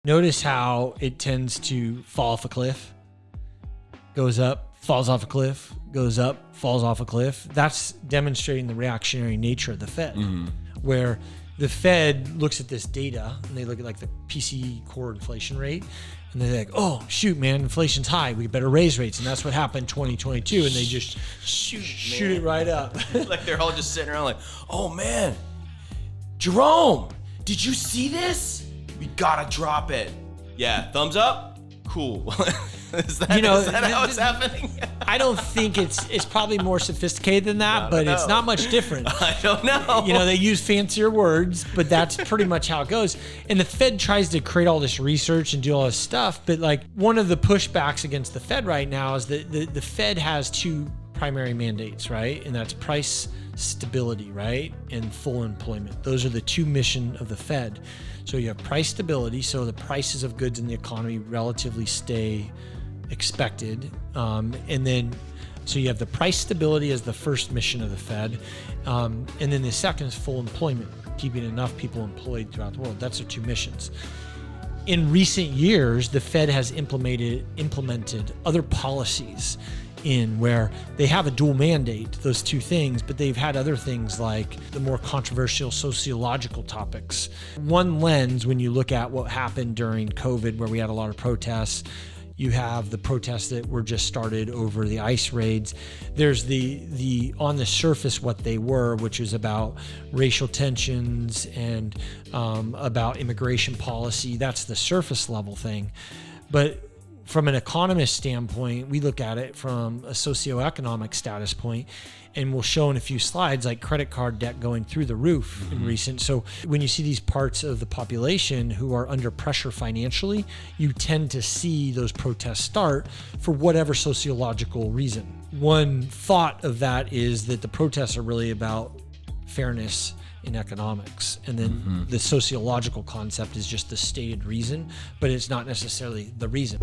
Notice how it tends to fall off a cliff, goes up, falls off a cliff, goes up, falls off a cliff. That's demonstrating the reactionary nature of the Fed, where the Fed looks at this data and they look at like the PCE core inflation rate, and they're like, oh, shoot, man, inflation's high. We better raise rates. And that's what happened in 2022. And they just shoot it right up. Like they're all just sitting around like, oh, man, Jerome, did you see this? We got to drop it. Yeah, thumbs up? Cool. Is that how it's happening? I don't think it's probably more sophisticated than that, but it's not much different. I don't know. They use fancier words, but that's pretty much how it goes. And the Fed tries to create all this research and do all this stuff, but like one of the pushbacks against the Fed right now is that the Fed has two primary mandates, right? And that's price stability, right? And full employment. Those are the two missions of the Fed. So you have price stability, so the prices of goods in the economy relatively stay expected. And then, so you have the price stability as the first mission of the Fed. And then the second is full employment, keeping enough people employed throughout the world. That's their two missions. In recent years, the Fed has implemented other policies in where they have a dual mandate, those two things, but they've had other things like the more controversial sociological topics. One lens, when you look at what happened during COVID, where we had a lot of protests, you have the protests that were just started over the ICE raids. There's the on the surface what they were, which is about racial tensions and about immigration policy. That's the surface level thing. But from an economist standpoint, we look at it from a socioeconomic status point, and we'll show in a few slides like credit card debt going through the roof in recent. So when you see these parts of the population who are under pressure financially, you tend to see those protests start for whatever sociological reason. One thought of that is that the protests are really about fairness in economics. And then the sociological concept is just the stated reason, but it's not necessarily the reason.